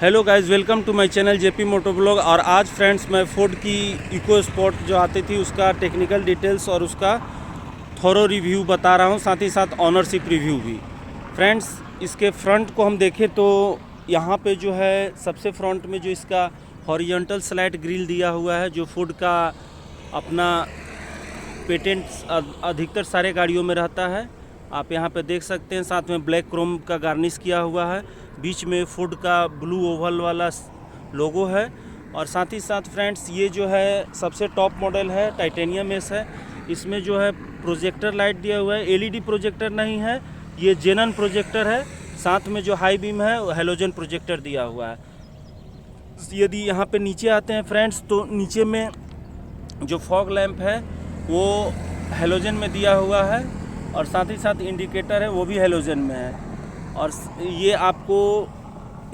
Hello guys, welcome to my channel JP Moto blog. और आज friends मैं Ford की इको स्पोर्ट जो आती थी उसका टेक्निकल डिटेल्स और उसका थोरो रिव्यू बता रहा हूँ, साथ ही साथ ऑनरशिप रिव्यू भी। फ्रेंड्स, इसके फ्रंट को हम देखें तो यहाँ पे जो है सबसे फ्रंट में जो इसका हॉरिजॉन्टल स्लाइड ग्रिल दिया हुआ है, जो फोर्ड का अपना पेटेंट अधिकतर सारे गाड़ियों में रहता है, आप यहाँ पे देख सकते हैं। साथ में ब्लैक क्रोम का गार्निश किया हुआ है, बीच में फोर्ड का ब्लू ओवल वाला लोगो है। और साथ ही साथ फ्रेंड्स, ये जो है सबसे टॉप मॉडल है, टाइटेनियम एस है। इसमें जो है प्रोजेक्टर लाइट दिया हुआ है, एलईडी प्रोजेक्टर नहीं है, ये जेनन प्रोजेक्टर है। साथ में जो हाई बीम है वो हेलोजन प्रोजेक्टर दिया हुआ है। यदि यहाँ पे नीचे आते हैं फ्रेंड्स, तो नीचे में जो फॉग लैंप है वो हेलोजन में दिया हुआ है, और साथ ही साथ इंडिकेटर है वो भी हेलोजन में है। और ये आपको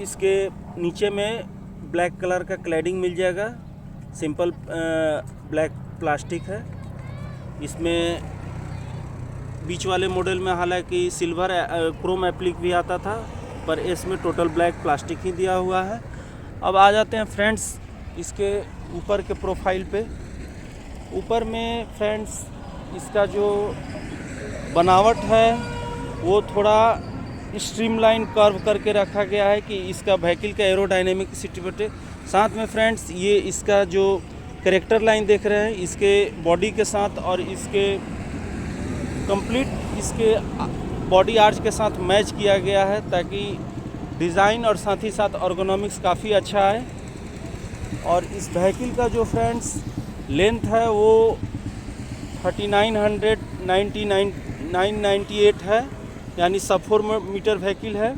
इसके नीचे में ब्लैक कलर का क्लैडिंग मिल जाएगा, सिंपल ब्लैक प्लास्टिक है। इसमें बीच वाले मॉडल में हालांकि सिल्वर क्रोम एप्लिक भी आता था, पर इसमें टोटल ब्लैक प्लास्टिक ही दिया हुआ है। अब आ जाते हैं फ्रेंड्स इसके ऊपर के प्रोफाइल पे। ऊपर में फ्रेंड्स इसका जो बनावट है वो थोड़ा स्ट्रीमलाइन कर्व करके रखा गया है कि इसका व्हीकल का एरोडायनेमिसिटी बटे। साथ में फ्रेंड्स ये इसका जो करेक्टर लाइन देख रहे हैं, इसके बॉडी के साथ और इसके कंप्लीट इसके बॉडी आर्च के साथ मैच किया गया है, ताकि डिज़ाइन और साथ ही साथ ergonomics काफ़ी अच्छा है। और इस व्हीकल का जो फ्रेंड्स लेंथ है वो 3998 है, यानी 4 मीटर व्हीकल है।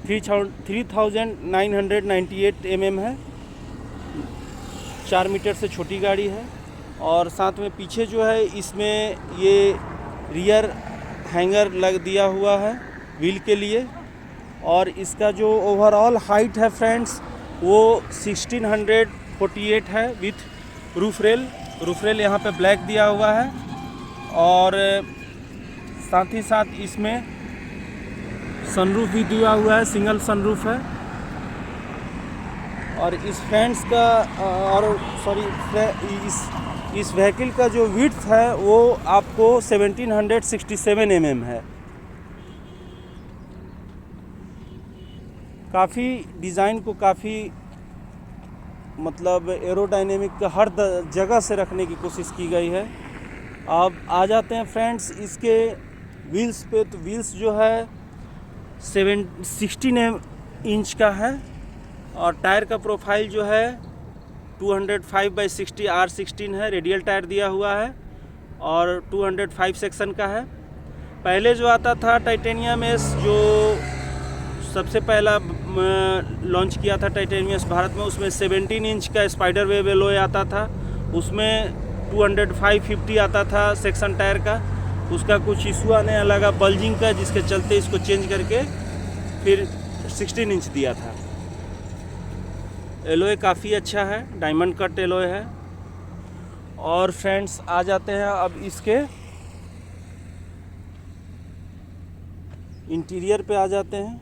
3998 है, 4 मीटर से छोटी गाड़ी है। और साथ में पीछे जो है इसमें ये रियर हैंगर लग दिया हुआ है व्हील के लिए। और इसका जो ओवरऑल हाइट है फ्रेंड्स वो 1648 है विथ रूफ रेल यहाँ पे ब्लैक दिया हुआ है। और साथ ही साथ इसमें सनरूफ भी दिया हुआ है, सिंगल सनरूफ है। और इस फ्रेंड्स का इस व्हीकल का जो विड्थ है वो आपको 1767 है। काफ़ी डिज़ाइन को काफ़ी मतलब एरोडायनेमिक का हर जगह से रखने की कोशिश की गई है। अब आ जाते हैं फ्रेंड्स इसके व्हील्स पे। तो व्हील्स जो है 16 इंच का है, और टायर का प्रोफाइल जो है 205/60 R16 है। रेडियल टायर दिया हुआ है और 205 सेक्शन का है। पहले जो आता था टाइटेनियम एस, जो सबसे पहला लॉन्च किया था टाइटेनियम एस भारत में, उसमें 17 इंच का स्पाइडर वेब एलॉय आता था। उसमें 205/50 आता था सेक्शन टायर का। उसका कुछ इशू आने लगा बल्जिंग का, जिसके चलते इसको चेंज करके फिर 16 इंच दिया था। एलॉय काफ़ी अच्छा है, डायमंड कट एलॉय है। और फ्रेंड्स आ जाते हैं अब इसके इंटीरियर पे आ जाते हैं।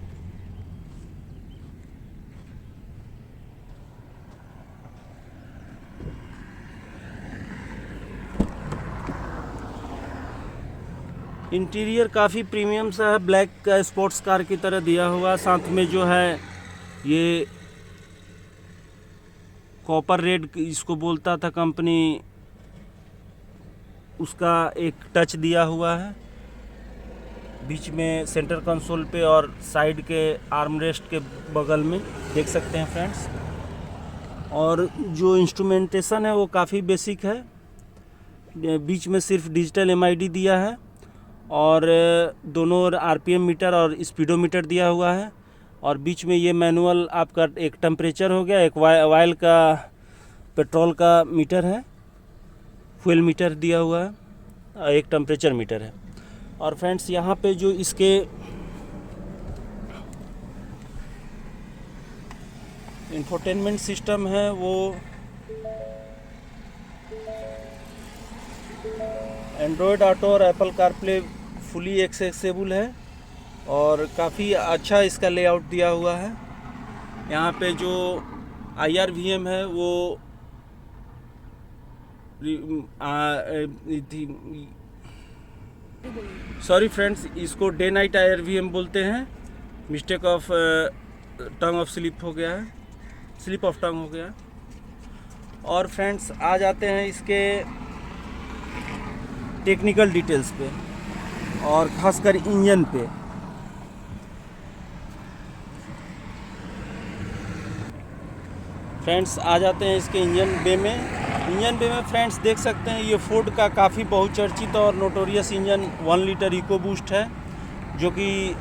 इंटीरियर काफ़ी प्रीमियम सा है, ब्लैक का स्पोर्ट्स कार की तरह दिया हुआ। साथ में जो है ये कॉपर रेड इसको बोलता था कंपनी, उसका एक टच दिया हुआ है बीच में सेंटर कंसोल पे और साइड के आर्मरेस्ट के बगल में, देख सकते हैं फ्रेंड्स। और जो इंस्ट्रूमेंटेशन है वो काफ़ी बेसिक है, बीच में सिर्फ डिजिटल MID दिया है, और दोनों RPM मीटर और स्पीडोमीटर दिया हुआ है। और बीच में ये मैनुअल आपका एक टेम्परेचर हो गया, एक ऑयल का पेट्रोल का मीटर है, फ्यूल मीटर दिया हुआ है, और एक टेम्परेचर मीटर है। और फ्रेंड्स यहाँ पे जो इसके इंफोटेनमेंट सिस्टम है वो एंड्रॉयड ऑटो और एप्पल कारप्ले फुली एक्सेसिबल है, और काफ़ी अच्छा इसका लेआउट दिया हुआ है। यहाँ पे जो IRVM है वो सॉरी फ्रेंड्स, इसको डे नाइट IRVM बोलते हैं। Mistake of tongue of slip हो गया है, स्लिप ऑफ टंग हो गया। और फ्रेंड्स आ जाते हैं इसके टेक्निकल डिटेल्स पे और खासकर इंजन पे। फ्रेंड्स आ जाते हैं इसके इंजन बे में फ्रेंड्स देख सकते हैं ये फोर्ड का काफ़ी बहुचर्चित और notorious engine 1 litre EcoBoost है, जो कि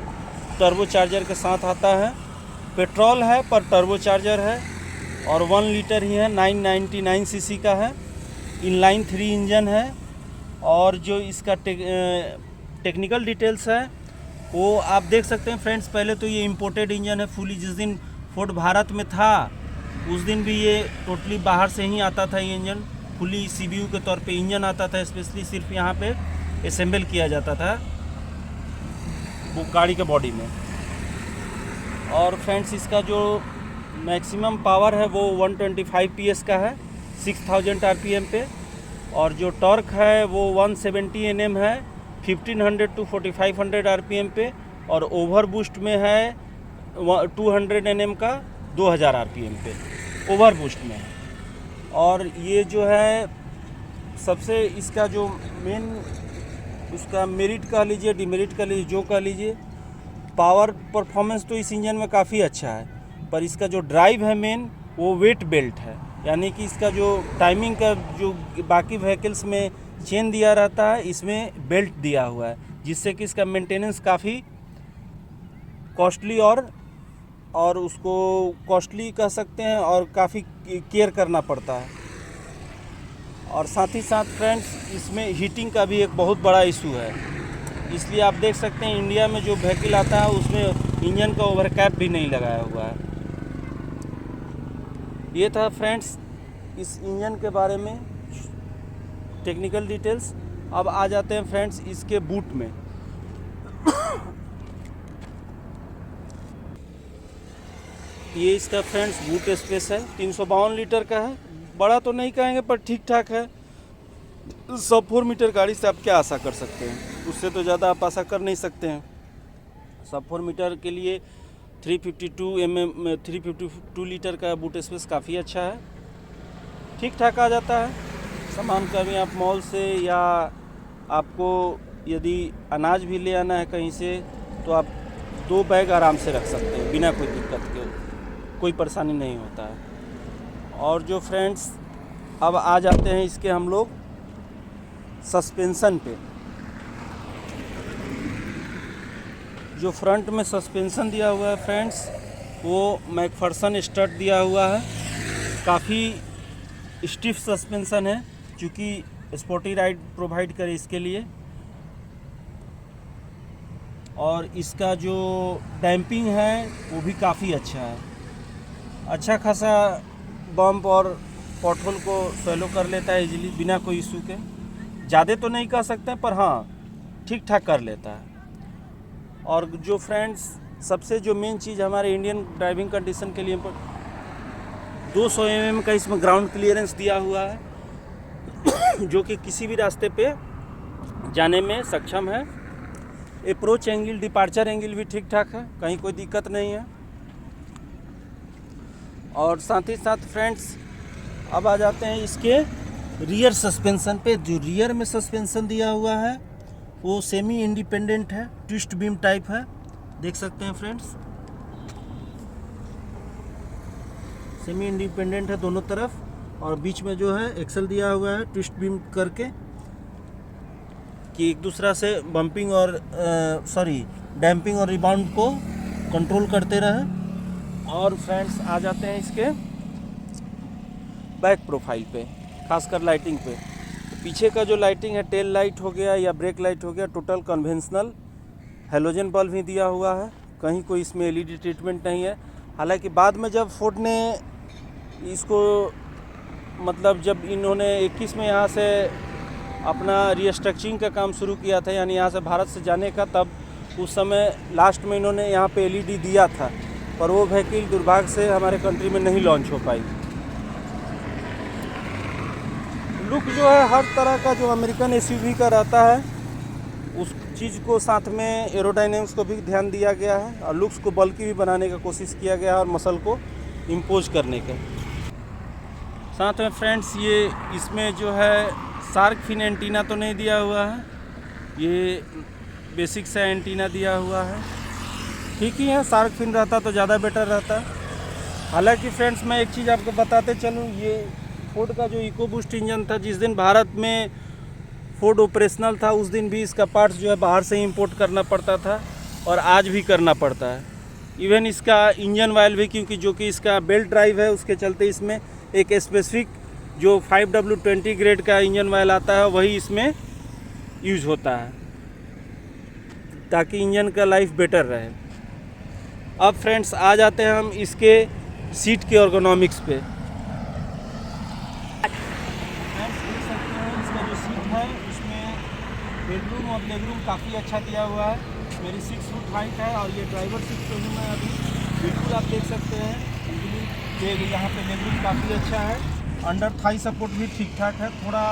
टर्बो चार्जर के साथ आता है। पेट्रोल है पर टर्बो चार्जर है और 1 लीटर ही है, 999 सीसी का है। इनलाइन 3 इंजन है। और जो इसका टेक्निकल डिटेल्स है वो आप देख सकते हैं फ्रेंड्स। पहले तो ये इम्पोर्टेड इंजन है फुली। जिस दिन फोर्ड भारत में था उस दिन भी ये टोटली बाहर से ही आता था। ये इंजन फुली CBU के तौर पे इंजन आता था, स्पेशली सिर्फ यहाँ पे असेंबल किया जाता था वो गाड़ी के बॉडी में। और फ्रेंड्स इसका जो मैक्सिमम पावर है वो 125 PS का है 6000 RPM पे। और जो टॉर्क है वो 170 Nm है 1500 to 4500 RPM पे। और ओवर बूस्ट में है 200 Nm का 2000 RPM पे ओवर बूस्ट में है। और ये जो है सबसे इसका जो मेन उसका मेरिट कह लीजिए, डिमेरिट कह लीजिए, जो कह लीजिए, पावर परफॉर्मेंस तो इस इंजन में काफ़ी अच्छा है। पर इसका जो ड्राइव है मेन वो वेट बेल्ट है, यानी कि इसका जो टाइमिंग का जो बाकी व्हीकल्स में चेन दिया रहता है इसमें बेल्ट दिया हुआ है, जिससे कि इसका मेंटेनेंस काफ़ी कॉस्टली और उसको कॉस्टली कह सकते हैं और काफ़ी केयर करना पड़ता है। और साथ ही साथ फ्रेंड्स इसमें हीटिंग का भी एक बहुत बड़ा इशू है। इसलिए आप देख सकते हैं इंडिया में जो व्हीकल आता है उसमें इंजन का ओवरकैप भी नहीं लगाया हुआ है। ये था फ्रेंड्स इस इंजन के बारे में टेक्निकल डिटेल्स। अब आ जाते हैं फ्रेंड्स इसके बूट में। ये इसका फ्रेंड्स बूट स्पेस है, 352 लीटर का है। बड़ा तो नहीं कहेंगे पर ठीक ठाक है। 104 मीटर गाड़ी से आप क्या आशा कर सकते हैं, उससे तो ज़्यादा आप आशा कर नहीं सकते हैं। 104 मीटर के लिए 352 लीटर का बूट स्पेस काफ़ी अच्छा है, ठीक ठाक आ जाता है। सामान कभी आप मॉल से या आपको यदि अनाज भी ले आना है कहीं से तो आप 2 बैग आराम से रख सकते हैं बिना कोई दिक्कत के, कोई परेशानी नहीं होता है। और जो फ्रेंड्स अब आ जाते हैं इसके हम लोग सस्पेंशन पे। जो फ्रंट में सस्पेंशन दिया हुआ है फ्रेंड्स वो मैकफर्सन स्टड दिया हुआ है। काफ़ी स्टिफ सस्पेंशन है क्योंकि स्पोर्टी राइड प्रोवाइड करे इसके लिए। और इसका जो डैम्पिंग है वो भी काफ़ी अच्छा है, अच्छा खासा बम्प और पॉटहोल को स्वेलो कर लेता है इजीली बिना कोई इशू के। ज़्यादा तो नहीं कह सकते पर हाँ ठीक ठाक कर लेता है। और जो फ्रेंड्स सबसे जो मेन चीज़ हमारे इंडियन ड्राइविंग कंडीशन के लिए 200 mm का इसमें ग्राउंड क्लियरेंस दिया हुआ है जो कि किसी भी रास्ते पे जाने में सक्षम है। अप्रोच एंगल, डिपार्चर एंगल भी ठीक ठाक है, कहीं कोई दिक्कत नहीं है। और साथ ही साथ फ्रेंड्स अब आ जाते हैं इसके रियर सस्पेंशन पे। जो रियर में सस्पेंशन दिया हुआ है वो सेमी इंडिपेंडेंट है, ट्विस्ट बीम टाइप है, देख सकते हैं फ्रेंड्स। सेमी इंडिपेंडेंट है दोनों तरफ और बीच में जो है एक्सल दिया हुआ है ट्विस्ट बीम करके कि एक दूसरा से बम्पिंग और डैम्पिंग और रिबाउंड को कंट्रोल करते रहे। और फ्रेंड्स आ जाते हैं इसके बैक प्रोफाइल पे, खासकर लाइटिंग पे। पीछे का जो लाइटिंग है, टेल लाइट हो गया या ब्रेक लाइट हो गया, टोटल कन्वेंशनल हेलोजन बल्ब ही दिया हुआ है, कहीं कोई इसमें एलईडी ट्रीटमेंट नहीं है। हालांकि बाद में जब फोर्ड ने इसको मतलब जब इन्होंने 21 में यहाँ से अपना रीस्ट्रक्चरिंग का काम शुरू किया था, यानी यहाँ से भारत से जाने का, तब उस समय लास्ट में इन्होंने यहाँ पे एलईडी दिया था। पर वो व्हीकल दुर्भाग्य से हमारे कंट्री में नहीं लॉन्च हो पाई। लुक जो है हर तरह का जो अमेरिकन एसयूवी का रहता है उस चीज़ को साथ में एरोडायनेमिक्स को भी ध्यान दिया गया है और लुक्स को बल्कि भी बनाने का कोशिश किया गया है और मसल को इम्पोज करने का। साथ में फ्रेंड्स ये इसमें जो है शार्क फिन एंटीना तो नहीं दिया हुआ है, ये बेसिक सा एंटीना दिया हुआ है। ठीक ही है, शार्क फिन रहता तो ज़्यादा बेटर रहता। हालांकि फ्रेंड्स मैं एक चीज़ आपको बताते चलूँ, ये फोर्ड का जो इको बूस्ट इंजन था, जिस दिन भारत में फोर्ड ऑपरेशनल था उस दिन भी इसका पार्ट्स जो है बाहर से इंपोर्ट करना पड़ता था और आज भी करना पड़ता है। इवन इसका इंजन वायल भी, क्योंकि जो कि इसका बेल्ट ड्राइव है उसके चलते इसमें एक स्पेसिफिक जो 5W20 ग्रेड का इंजन वायल आता है वही इसमें यूज़ होता है ताकि इंजन का लाइफ बेटर रहे। अब फ्रेंड्स आ जाते हैं हम इसके सीट के एर्गोनॉमिक्स पे। इसका जो सीट है उसमें बेडरूम और लेगरूम काफ़ी अच्छा दिया हुआ है। मेरी 6 फुट हाइट है और ये ड्राइवर सीट पे हूँ मैं अभी। बिल्कुल आप देख सकते हैं यहाँ पे लेगरूम काफ़ी अच्छा है। अंडर थाई सपोर्ट भी ठीक ठाक है, थोड़ा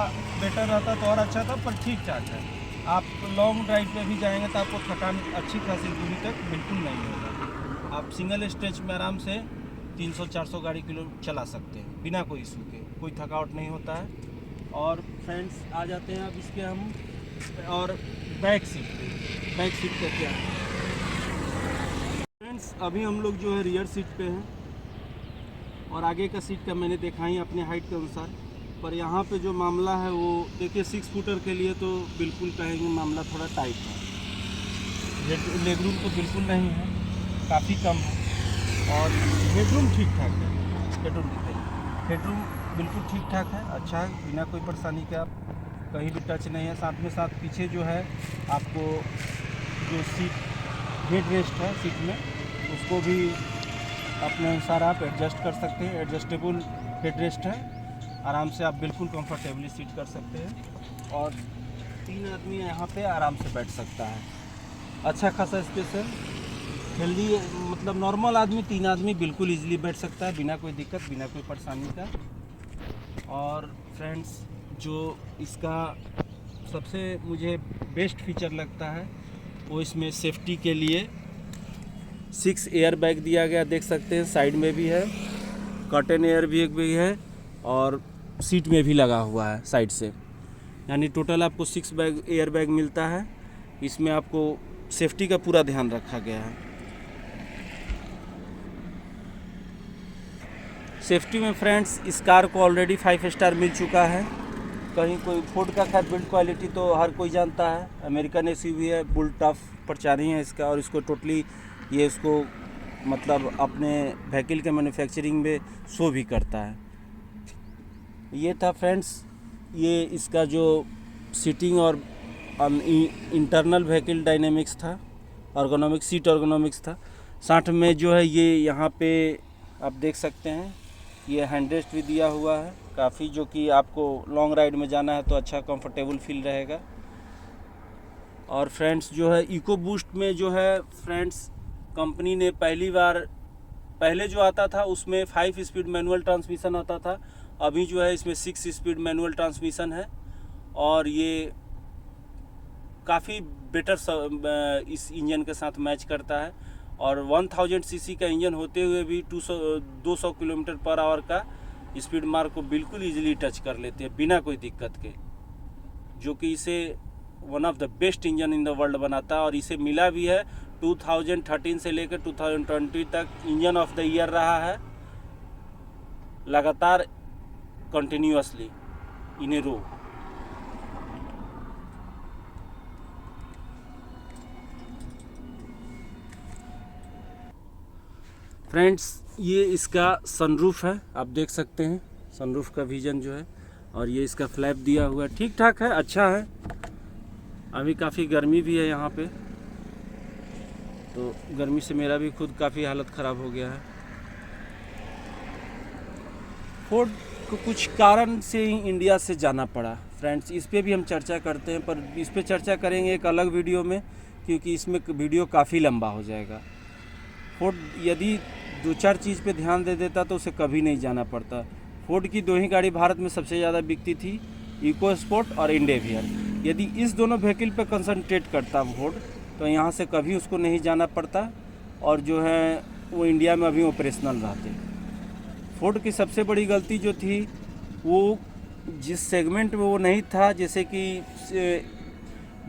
बेटर रहता तो और अच्छा था पर ठीक ठाक है। आप लॉन्ग ड्राइव पे भी जाएंगे तो आपको थकान अच्छी खासी दूरी तक बिल्कुल नहीं होगा। आप सिंगल स्ट्रेच में आराम से 300-400 गाड़ी किलो चला सकते हैं बिना कोई इशू के, कोई थकावट नहीं होता है। और फ्रेंड्स आ जाते हैं अब इसके हम और बैक सीट का क्या है फ्रेंड्स। अभी हम लोग जो है रियर सीट पे हैं और आगे का सीट का मैंने देखा ही अपने हाइट के अनुसार, पर यहाँ पे जो मामला है वो देखिए 6 फुटर के लिए तो बिल्कुल कहेंगे मामला थोड़ा टाइट है। लेगरूम तो बिल्कुल नहीं है, काफ़ी कम है और हेडरूम ठीक ठाक है। हेडरूम बिल्कुल ठीक ठाक है, अच्छा है, बिना कोई परेशानी के आप कहीं भी टच नहीं है। साथ में साथ पीछे जो है आपको जो सीट हेड रेस्ट है सीट में उसको भी अपने अनुसार आप एडजस्ट कर सकते हैं। एडजस्टेबल हेड रेस्ट है, आराम से आप बिल्कुल कंफर्टेबली सीट कर सकते हैं और 3 आदमी यहाँ पे आराम से बैठ सकता है। अच्छा खासा स्पेस है, हेल्दी मतलब नॉर्मल आदमी 3 आदमी बिल्कुल इजीली बैठ सकता है बिना कोई दिक्कत, बिना कोई परेशानी का। और फ्रेंड्स जो इसका सबसे मुझे बेस्ट फीचर लगता है वो इसमें सेफ्टी के लिए 6 एयर बैग दिया गया, देख सकते हैं साइड में भी है, कर्टन एयर बैग भी है और सीट में भी लगा हुआ है साइड से, यानी टोटल आपको 6 एयर बैग मिलता है। इसमें आपको सेफ्टी का पूरा ध्यान रखा गया है। सेफ्टी में फ्रेंड्स इस कार को ऑलरेडी 5 स्टार मिल चुका है। कहीं कोई फोर्ड का खैर बिल्ड क्वालिटी तो हर कोई जानता है, अमेरिकन एसयूवी है, बुल टफ प्रचारी है इसका और इसको टोटली ये इसको मतलब अपने व्हीकल के मैन्युफैक्चरिंग में शो भी करता है। ये था फ्रेंड्स ये इसका जो सीटिंग और इंटरनल व्हीकल डायनेमिक्स था, एर्गोनॉमिक्स सीट एर्गोनॉमिक्स था। साथ में जो है ये यहाँ पे आप देख सकते हैं ये हैंडरेस्ट भी दिया हुआ है काफ़ी, जो कि आपको लॉन्ग राइड में जाना है तो अच्छा कंफर्टेबल फील रहेगा। और फ्रेंड्स जो है इको बूस्ट में जो है फ्रेंड्स कंपनी ने पहले जो आता था उसमें 5 स्पीड मैनुअल ट्रांसमिशन आता था, अभी जो है इसमें 6 स्पीड मैनुअल ट्रांसमिशन है और ये काफ़ी बेटर इस इंजन के साथ मैच करता है। और 1000 सीसी का इंजन होते हुए भी 200 किलोमीटर पर आवर का स्पीड मार्क को बिल्कुल इजीली टच कर लेते हैं बिना कोई दिक्कत के, जो कि इसे one of the best engine in the world बनाता है। और इसे मिला भी है 2013 से लेकर 2020 तक इंजन ऑफ द ईयर रहा है लगातार कंटिन्यूअसली इन ए रो। फ्रेंड्स ये इसका सनरूफ है, आप देख सकते हैं सनरूफ का विजन जो है, और ये इसका फ्लैप दिया हुआ है, ठीक ठाक है, अच्छा है। अभी काफ़ी गर्मी भी है यहाँ पे, तो गर्मी से मेरा भी खुद काफ़ी हालत ख़राब हो गया है। फोर्ड को कुछ कारण से ही इंडिया से जाना पड़ा फ्रेंड्स, इस पे भी हम चर्चा करते हैं, पर इस पे चर्चा करेंगे एक अलग वीडियो में, क्योंकि इसमें वीडियो काफ़ी लंबा हो जाएगा। फोर्ड यदि दो चार चीज़ पे ध्यान दे देता तो उसे कभी नहीं जाना पड़ता। फोर्ड की दो ही गाड़ी भारत में सबसे ज़्यादा बिकती थी, इको स्पोर्ट और इंडेवियर। यदि इस दोनों व्हीकल पे कंसंट्रेट करता फोर्ड तो यहाँ से कभी उसको नहीं जाना पड़ता और जो है वो इंडिया में अभी ऑपरेशनल रहते। फोर्ड की सबसे बड़ी गलती जो थी वो जिस सेगमेंट में वो नहीं था, जैसे कि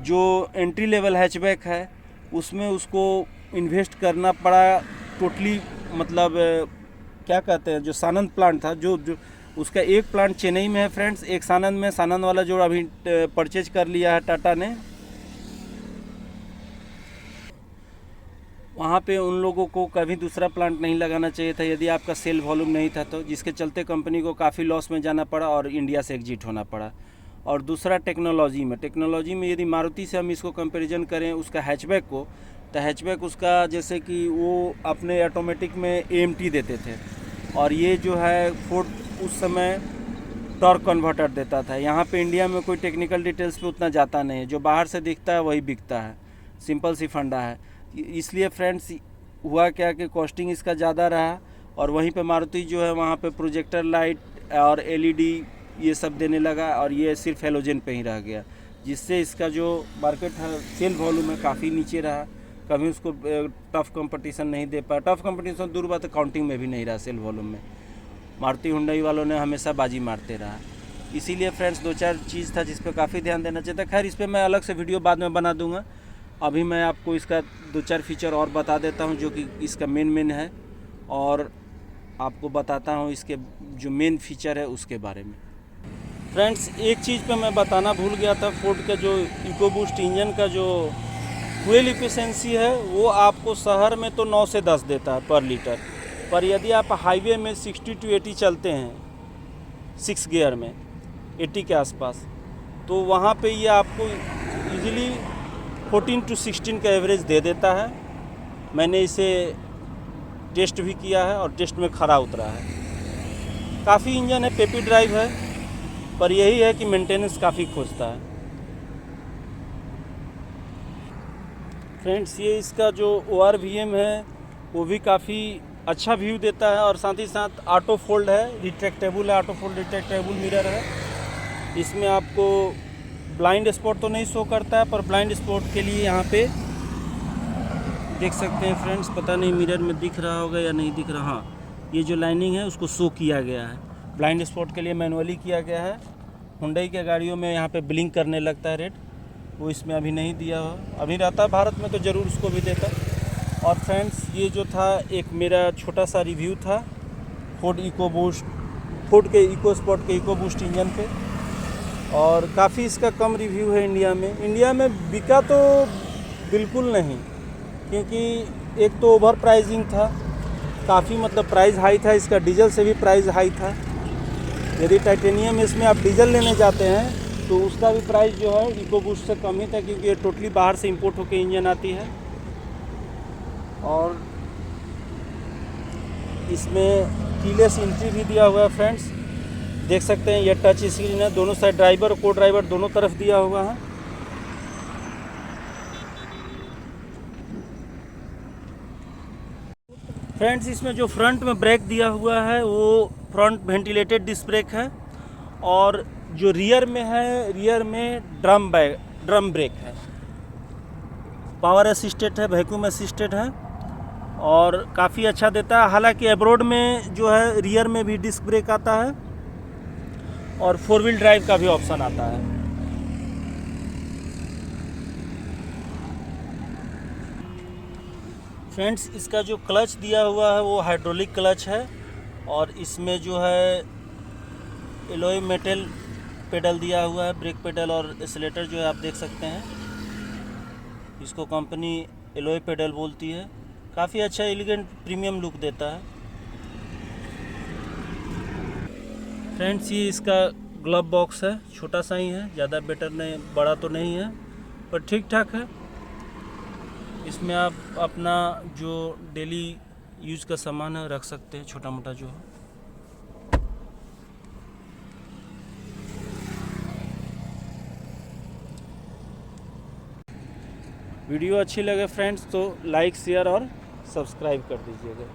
जो एंट्री लेवल हैचबैक है उसमें उसको इन्वेस्ट करना पड़ा टोटली, मतलब क्या कहते हैं, जो सानंद प्लांट था, जो उसका एक प्लांट चेन्नई में है फ्रेंड्स, एक सानंद में, सानंद वाला जो अभी परचेज कर लिया है टाटा ने, वहाँ पे उन लोगों को कभी दूसरा प्लांट नहीं लगाना चाहिए था यदि आपका सेल वॉल्यूम नहीं था तो, जिसके चलते कंपनी को काफ़ी लॉस में जाना पड़ा और इंडिया से एग्जिट होना पड़ा। और दूसरा टेक्नोलॉजी में यदि मारुति से हम इसको कंपैरिजन करें उसका हैचबैक को, तो हैचबैक उसका जैसे कि वो अपने ऑटोमेटिक में AMT देते थे और ये जो है फोर्ड उस समय टॉर्क कन्वर्टर देता था। यहाँ पे इंडिया में कोई टेक्निकल डिटेल्स पे उतना जाता नहीं है, जो बाहर से दिखता है वही बिकता है, सिंपल सी फंडा है। इसलिए फ्रेंड्स हुआ क्या कि कॉस्टिंग इसका ज़्यादा रहा और वहीं पे मारुति जो है वहाँ पे प्रोजेक्टर लाइट और LED ये सब देने लगा और ये सिर्फ हेलोजन पे ही रह गया, जिससे इसका जो मार्केट है सेल वॉल्यूम में काफ़ी नीचे रहा। कभी उसको टफ कंपटीशन नहीं दे पाया, टफ कंपटीशन दूर बात, काउंटिंग में भी नहीं रहा सेल वॉल्यूम में। मारुति हुंडई वालों ने हमेशा बाजी मारते रहा। इसीलिए फ्रेंड्स दो चार चीज़ था जिस पर काफ़ी ध्यान देना चाहिए था। खैर इस पर मैं अलग से वीडियो बाद में बना दूंगा। अभी मैं आपको इसका दो चार फीचर और बता देता हूं जो कि इसका मेन है और आपको बताता हूं इसके जो मेन फीचर है उसके बारे में। फ्रेंड्स एक चीज़ पे मैं बताना भूल गया था, फोर्ड का जो इकोबूस्ट इंजन का जो फ्यूल इफिशिएंसी है वो आपको शहर में तो 9 से 10 देता है पर लीटर, पर यदि आप हाईवे में 60 to 80 चलते हैं 6 गियर में 80 के आसपास, तो वहाँ पे ये आपको इजीली 14 to 16 का एवरेज दे देता है। मैंने इसे टेस्ट भी किया है और टेस्ट में खरा उतरा है। काफ़ी इंजन है, पेपी ड्राइव है, पर यही है कि मेंटेनेंस काफ़ी खोजता है। फ्रेंड्स ये इसका जो ORVM है वो भी काफ़ी अच्छा व्यू देता है और साथ ही साथ ऑटो फोल्ड है, रिट्रैक्टेबल है, ऑटो फोल्ड रिट्रैक्टेबल मिरर है। इसमें आपको ब्लाइंड स्पॉट तो नहीं शो करता है, पर ब्लाइंड स्पॉट के लिए यहाँ पे देख सकते हैं फ्रेंड्स, पता नहीं मिरर में दिख रहा होगा या नहीं दिख रहा, हाँ ये जो लाइनिंग है उसको शो किया गया है। ब्लाइंड स्पॉट के लिए मैनुअली किया गया है। हुंडई के गाड़ियों में यहाँ पे ब्लिंक करने लगता है रेड, वो इसमें अभी नहीं दिया हो, अभी रहता है भारत में तो ज़रूर उसको भी देता। और फ्रेंड्स ये जो था एक मेरा छोटा सा रिव्यू था फोर्ड के इको स्पोर्ट के इको बूस्ट इंजन पे, और काफ़ी इसका कम रिव्यू है इंडिया में बिका तो बिल्कुल नहीं, क्योंकि एक तो ओवर प्राइसिंग था काफ़ी, मतलब प्राइस हाई था इसका, डीजल से भी प्राइस हाई था। यदि टाइटेनियम इसमें आप डीजल लेने जाते हैं तो उसका भी प्राइस जो है इको बूस्ट से कम ही था, क्योंकि ये टोटली बाहर से इंपोर्ट होकर इंजन आती है। और इसमें कीलेस एंट्री भी दिया हुआ है फ्रेंड्स, देख सकते हैं ये टच स्क्रीन है, दोनों साइड ड्राइवर को ड्राइवर दोनों तरफ दिया हुआ है। फ्रेंड्स इसमें जो फ्रंट में ब्रेक दिया हुआ है वो फ्रंट वेंटिलेटेड डिस्क ब्रेक है, और जो रियर में ड्रम ब्रेक है, पावर असिस्टेड है, वैक्यूम असिस्टेड है और काफ़ी अच्छा देता है। हालांकि एब्रोड में जो है रियर में भी डिस्क ब्रेक आता है और 4 व्हील ड्राइव का भी ऑप्शन आता है। फ्रेंड्स इसका जो क्लच दिया हुआ है वो हाइड्रोलिक क्लच है, और इसमें जो है एलॉय मेटल पेडल दिया हुआ है, ब्रेक पेडल और एक्सीलेटर जो है आप देख सकते हैं, इसको कंपनी एलॉय पेडल बोलती है। काफ़ी अच्छा एलिगेंट प्रीमियम लुक देता है। फ्रेंड्स ये इसका ग्लव बॉक्स है, छोटा सा ही है, ज़्यादा बेटर नहीं, बड़ा तो नहीं है पर ठीक ठाक है। इसमें आप अपना जो डेली यूज़ का सामान है रख सकते हैं, छोटा मोटा जो है। वीडियो अच्छी लगे फ्रेंड्स तो लाइक शेयर और सब्सक्राइब कर दीजिएगा।